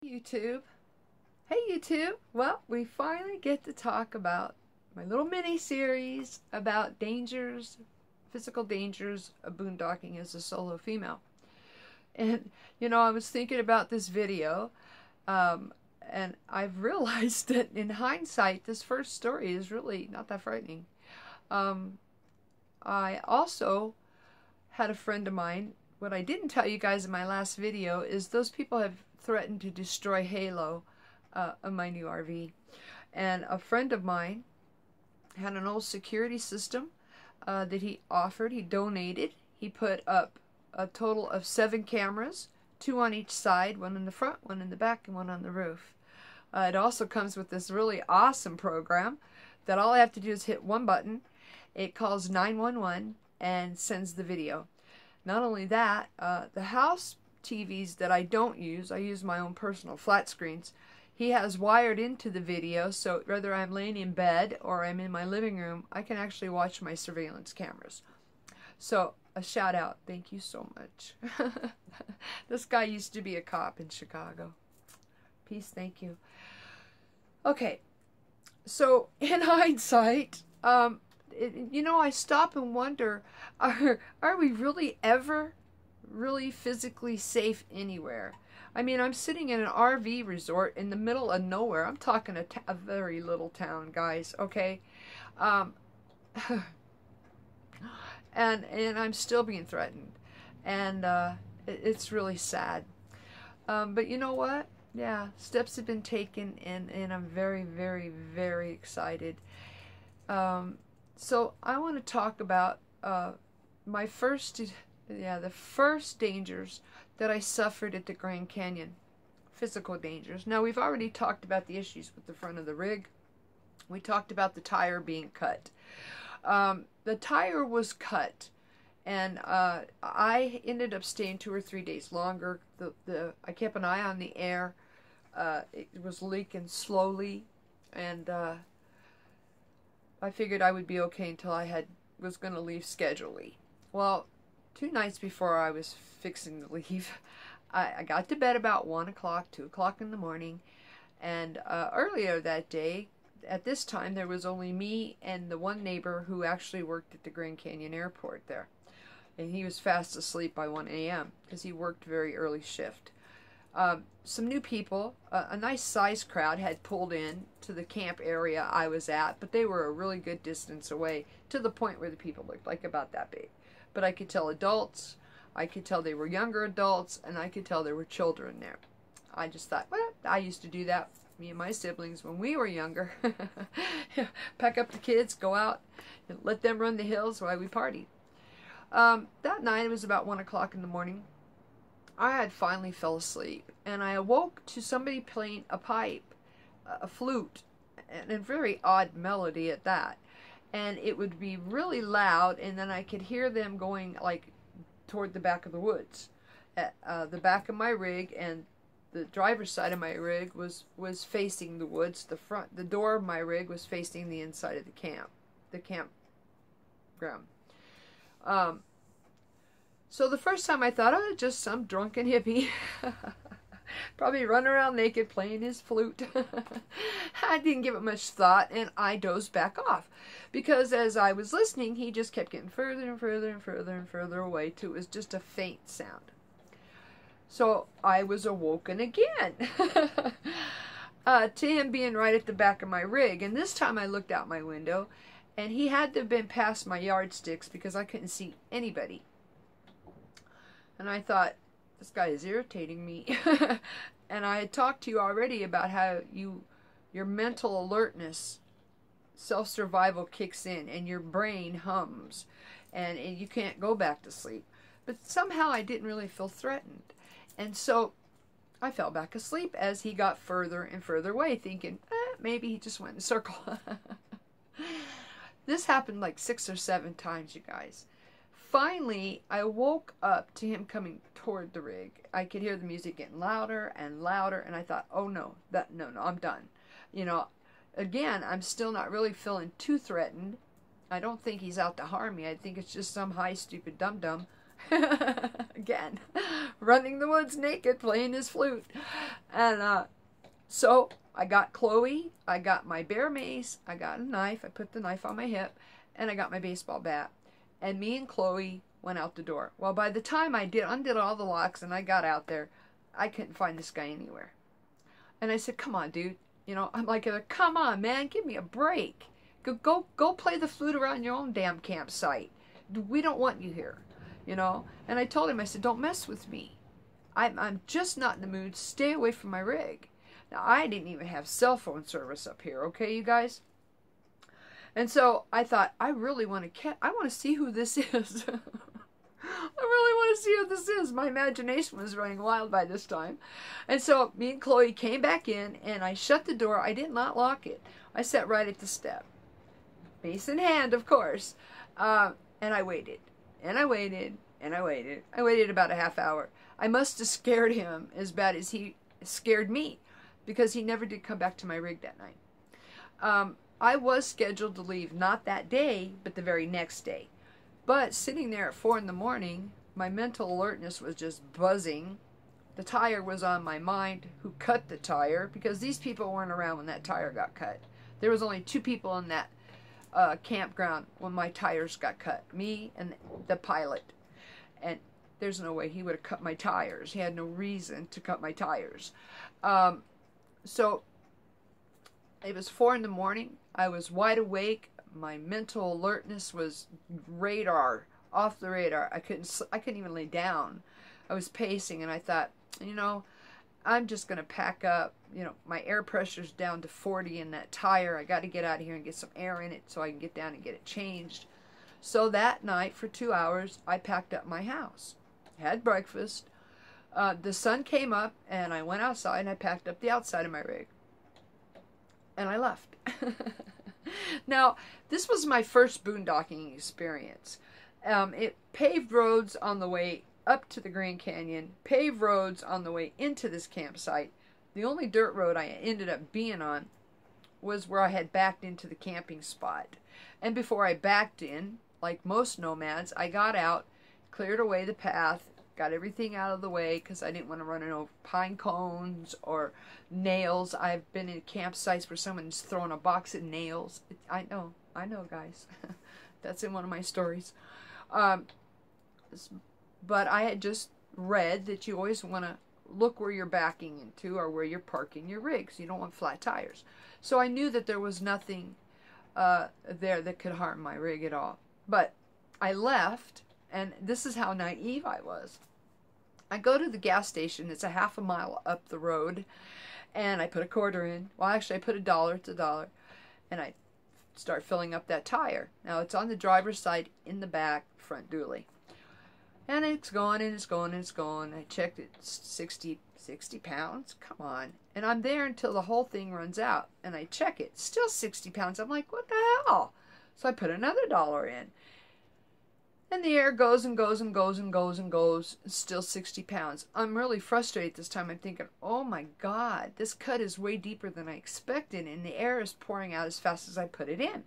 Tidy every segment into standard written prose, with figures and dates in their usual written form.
YouTube. Hey YouTube. Well, we finally get to talk about my little mini series about dangers, physical dangers of boondocking as a solo female. And I was thinking about this video, and I've realized that in hindsight, this first story is really not that frightening. I also had a friend of mine. What I didn't tell you guys in my last video is those people have threatened to destroy Halo on my new RV. And a friend of mine had an old security system that he offered. He donated. He put up a total of 7 cameras, 2 on each side, 1 in the front, 1 in the back, and 1 on the roof. It also comes with this really awesome program that all I have to do is hit one button. It calls 911 and sends the video. Not only that, the house TVs that I don't use, I use my own personal flat screens, he has wired into the video, so whether I'm laying in bed or I'm in my living room, I can actually watch my surveillance cameras. So, a shout out. Thank you so much. This guy used to be a cop in Chicago. Peace, thank you. Okay, so in hindsight, I stop and wonder, are we really ever really physically safe anywhere? I mean, I'm sitting in an RV resort in the middle of nowhere. I'm talking a very little town, guys, okay? And I'm still being threatened. And it's really sad. But you know what? Yeah, steps have been taken, and I'm very, very, very excited. So I want to talk about the first dangers that I suffered at the Grand Canyon. Physical dangers. Now, we've already talked about the issues with the front of the rig. We talked about the tire being cut. The tire was cut, and I ended up staying 2 or 3 days longer. I kept an eye on the air. It was leaking slowly, and I figured I would be okay until I was going to leave schedulely. Well, 2 nights before I was fixing to leave, I got to bed about 1 o'clock, 2 o'clock in the morning, and earlier that day, at this time, there was only me and the one neighbor who actually worked at the Grand Canyon Airport there. And he was fast asleep by 1 a.m. because he worked very early shift. Some new people, a nice sized crowd, had pulled in to the camp area I was at, but they were a really good distance away, to the point where the people looked like about that big. But I could tell adults, I could tell they were younger adults, and I could tell there were children there. I just thought, well, I used to do that, me and my siblings, when we were younger. Pack up the kids, go out, and let them run the hills while we partied. That night, it was about 1 o'clock in the morning. I had finally fell asleep, and I awoke to somebody playing a pipe, a flute, and a very odd melody at that. And it would be really loud, and then I could hear them going like toward the back of the woods. The back of my rig and the driver's side of my rig was facing the woods. The door of my rig was facing the inside of the campground. So the first time I thought, oh, just some drunken hippie. Probably running around naked playing his flute. I didn't give it much thought, and I dozed back off. Because as I was listening, he just kept getting further and further and further and further away till it was just a faint sound. So I was awoken again to him being right at the back of my rig. And this time I looked out my window, and he had to have been past my yardsticks because I couldn't see anybody. And I thought, this guy is irritating me. And I had talked to you already about how your mental alertness, self-survival kicks in, and your brain hums, and you can't go back to sleep. But somehow I didn't really feel threatened. And so I fell back asleep as he got further and further away, thinking, maybe he just went in a circle. This happened like 6 or 7 times, you guys. Finally, I woke up to him coming toward the rig. I could hear the music getting louder and louder, and I thought, oh no, no, I'm done. Again, I'm still not really feeling too threatened. I don't think he's out to harm me. I think it's just some high, stupid dum-dum Again, running the woods naked, playing his flute. And so I got Chloe, I got my bear mace, I got a knife, I put the knife on my hip, and I got my baseball bat. And me and Chloe went out the door. Well, by the time I undid all the locks and I got out there, I couldn't find this guy anywhere. And I said, come on, dude. You know, I'm like, come on, man, give me a break. Go play the flute around your own damn campsite. We don't want you here, you know. And I told him, I said, don't mess with me. I'm just not in the mood. Stay away from my rig. Now, I didn't even have cell phone service up here, okay, you guys? And so I thought, I really want to see who this is. I really want to see who this is. My imagination was running wild by this time. And so me and Chloe came back in, and I shut the door. I did not lock it. I sat right at the step. Mace in hand, of course. And I waited. And I waited. And I waited. I waited about a half hour. I must have scared him as bad as he scared me, because he never did come back to my rig that night. I was scheduled to leave not that day, but the very next day. But sitting there at 4 in the morning, my mental alertness was just buzzing. The tire was on my mind. Who cut the tire? Because these people weren't around when that tire got cut. There was only 2 people in that campground when my tires got cut. Me and the pilot. And there's no way he would have cut my tires. He had no reason to cut my tires. So it was 4 in the morning. I was wide awake. My mental alertness was off the radar. I couldn't even lay down. I was pacing, and I thought, you know, I'm just going to pack up. You know, my air pressure's down to 40 in that tire. I got to get out of here and get some air in it so I can get down and get it changed. So that night, for 2 hours, I packed up my house. Had breakfast. The sun came up, and I went outside, and I packed up the outside of my rig. And I left. Now, this was my first boondocking experience. It paved roads on the way up to the Grand Canyon, paved roads on the way into this campsite. The only dirt road I ended up being on was where I had backed into the camping spot. And before I backed in, like most nomads, I got out, cleared away the path, got everything out of the way because I didn't want to run over pine cones or nails. I've been in campsites where someone's thrown a box of nails. I know, guys. That's in one of my stories. But I had just read that you always want to look where you're backing into or where you're parking your rigs. You don't want flat tires. So I knew that there was nothing there that could harm my rig at all. But I left, and this is how naive I was. I go to the gas station. It's a half a mile up the road, and I put a quarter in. Well, actually, I put $1. It's $1, and I start filling up that tire. Now, it's on the driver's side in the back front dually. And it's going, and it's going, and it's going. I checked it, 60 pounds? Come on. And I'm there until the whole thing runs out. And I check it, still 60 pounds. I'm like, what the hell? So I put another $1 in. And the air goes and goes and goes and goes and goes. It's still 60 pounds. I'm really frustrated this time. I'm thinking, oh my God, this cut is way deeper than I expected. And the air is pouring out as fast as I put it in.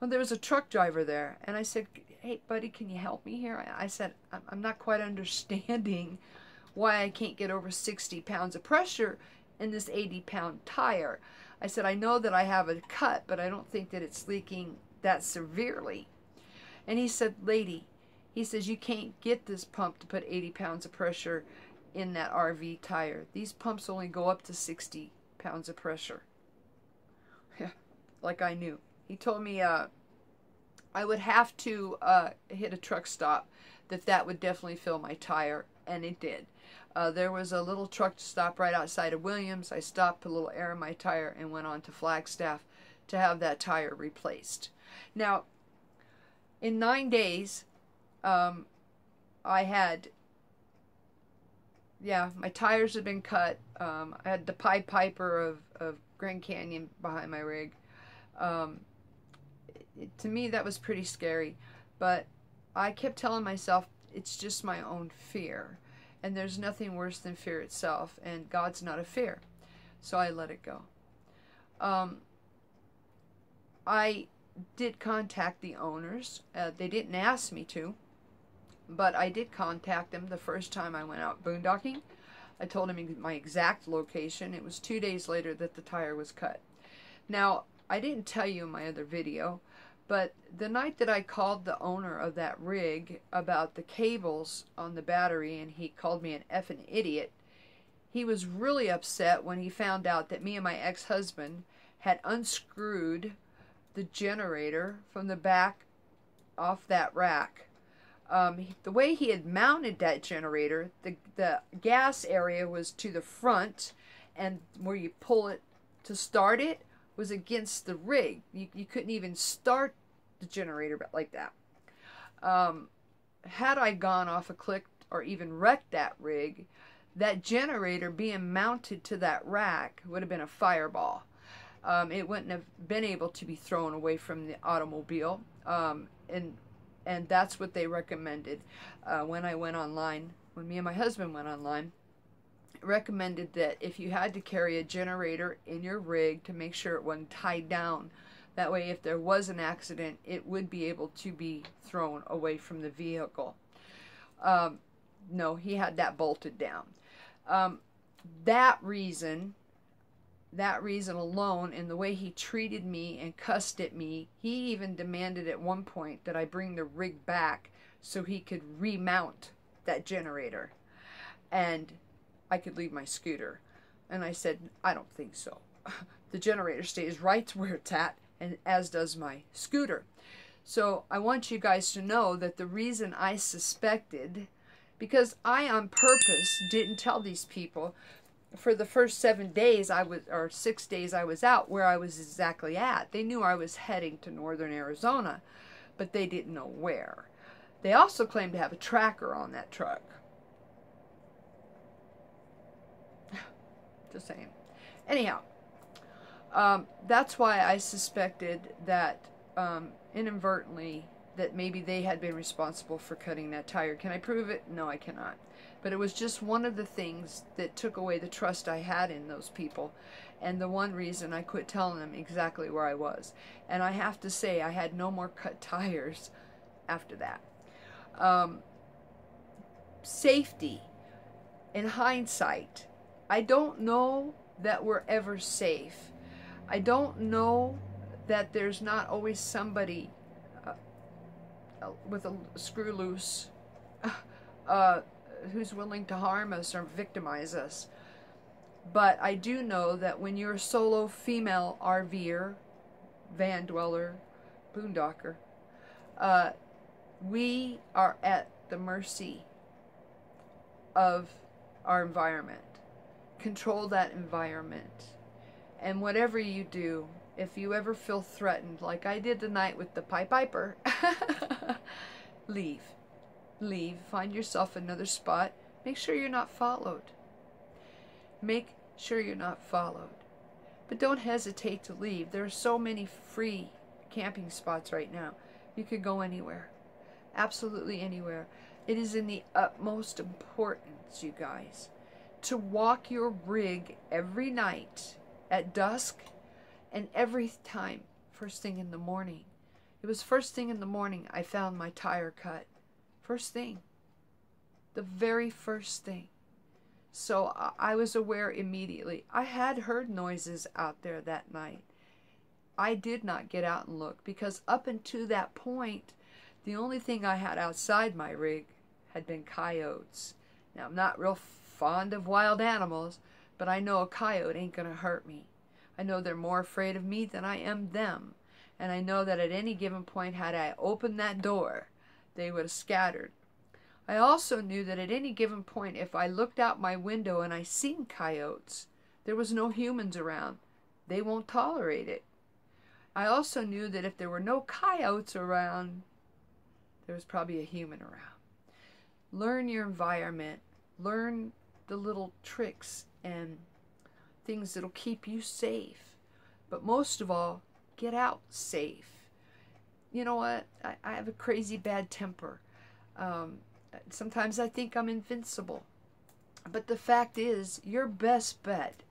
Well, there was a truck driver there. And I said, hey, buddy, can you help me here? I said, I'm not quite understanding why I can't get over 60 pounds of pressure in this 80-pound tire. I said, I know that I have a cut, but I don't think that it's leaking that severely. And he said, lady, he says, you can't get this pump to put 80 pounds of pressure in that RV tire. These pumps only go up to 60 pounds of pressure. Like I knew. He told me I would have to hit a truck stop, that would definitely fill my tire, and it did. There was a little truck stop right outside of Williams. I stopped, put a little air in my tire, and went on to Flagstaff to have that tire replaced. Now, in 9 days, I had, my tires had been cut. I had the Pied Piper of Grand Canyon behind my rig. To me, that was pretty scary. But I kept telling myself, it's just my own fear. And there's nothing worse than fear itself. And God's not a fear. So I let it go. I did contact the owners. They didn't ask me to. But I did contact him the first time I went out boondocking. I told him my exact location. It was 2 days later that the tire was cut. Now, I didn't tell you in my other video, but the night that I called the owner of that rig about the cables on the battery, and he called me an effing idiot, he was really upset when he found out that me and my ex-husband had unscrewed the generator from the back off that rack. The way he had mounted that generator, the gas area was to the front, and where you pull it to start it was against the rig. You couldn't even start the generator like that. Had I gone off a cliff or even wrecked that rig, that generator being mounted to that rack would have been a fireball. It wouldn't have been able to be thrown away from the automobile. And that's what they recommended when I went online. When me and my husband went online, it recommended that if you had to carry a generator in your rig, to make sure it wasn't tied down. That way, if there was an accident, it would be able to be thrown away from the vehicle. No, he had that bolted down. That reason alone, and the way he treated me and cussed at me, he even demanded at one point that I bring the rig back so he could remount that generator and I could leave my scooter. And I said, I don't think so. The generator stays right where it's at, and as does my scooter. So I want you guys to know that the reason I suspected, because I on purpose didn't tell these people for the first 7 days or 6 days I was out where I was exactly at. They knew I was heading to northern Arizona, but they didn't know where. They also claimed to have a tracker on that truck. Just saying. Anyhow, that's why I suspected that inadvertently that maybe they had been responsible for cutting that tire. Can I prove it? No, I cannot. But it was just one of the things that took away the trust I had in those people, and the one reason I quit telling them exactly where I was. And I have to say, I had no more cut tires after that. Safety. In hindsight, I don't know that we're ever safe. I don't know that there's not always somebody with a screw loose who's willing to harm us or victimize us. But I do know that when you're a solo female RVer, van dweller, boondocker, we are at the mercy of our environment. Control that environment. And whatever you do, if you ever feel threatened, like I did tonight with the Pied Piper, leave. Leave. Find yourself another spot. Make sure you're not followed. Make sure you're not followed. But don't hesitate to leave. There are so many free camping spots right now. You could go anywhere. Absolutely anywhere. It is in the utmost importance, you guys, to walk your rig every night at dusk and every time first thing in the morning. It was first thing in the morning I found my tire cut. First thing. The very first thing. So I was aware immediately. I had heard noises out there that night. I did not get out and look because up until that point, the only thing I had outside my rig had been coyotes. Now, I'm not real fond of wild animals, but I know a coyote ain't going to hurt me. I know they're more afraid of me than I am them. And I know that at any given point, had I opened that door, they would have scattered. I also knew that at any given point, if I looked out my window and I seen coyotes, there was no humans around. They won't tolerate it. I also knew that if there were no coyotes around, there was probably a human around. Learn your environment. Learn the little tricks and things that'll keep you safe. But most of all, get out safe. You know what? I have a crazy bad temper. Sometimes I think I'm invincible. But the fact is, your best bet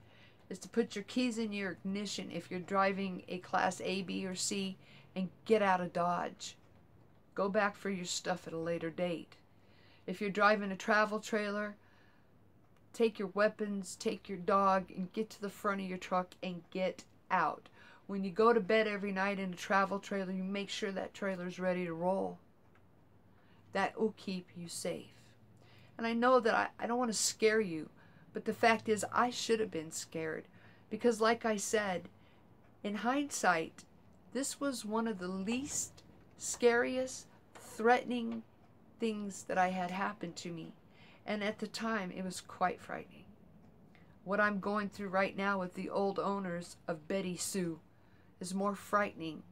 is to put your keys in your ignition if you're driving a Class A, B, or C and get out of Dodge. Go back for your stuff at a later date. If you're driving a travel trailer, take your weapons, take your dog, and get to the front of your truck and get out. When you go to bed every night in a travel trailer, you make sure that trailer's ready to roll. That will keep you safe. And I know that I don't want to scare you, but the fact is I should have been scared. Because like I said, in hindsight, this was one of the least scariest, threatening things that I had happen to me. And at the time, it was quite frightening. What I'm going through right now with the old owners of Betty Sue is more frightening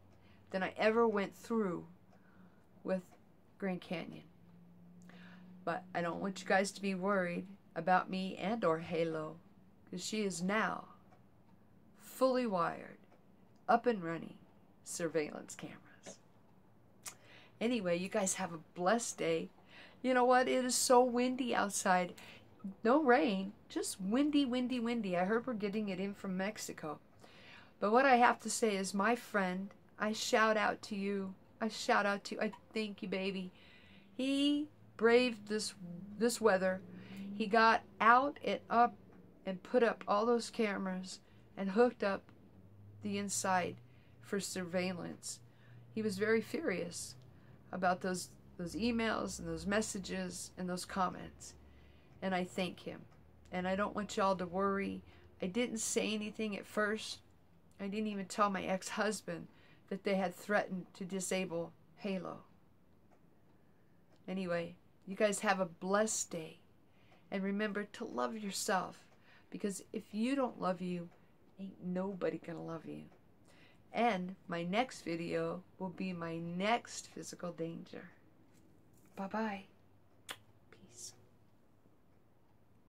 than I ever went through with Grand Canyon. But I don't want you guys to be worried about me and or Halo, because she is now fully wired, up and running surveillance cameras. Anyway, you guys have a blessed day. You know what? It is so windy outside. No rain, just windy, windy, windy. I heard we're getting it in from Mexico. But what I have to say is, my friend, I shout out to you. I shout out to you. I thank you, baby. He braved this weather. He got out and up and put up all those cameras and hooked up the inside for surveillance. He was very furious about those emails and those messages and those comments. And I thank him. And I don't want y'all to worry. I didn't say anything at first. I didn't even tell my ex-husband that they had threatened to disable Halo. Anyway, you guys have a blessed day. And remember to love yourself. Because if you don't love you, ain't nobody gonna love you. And my next video will be my next physical danger. Bye-bye.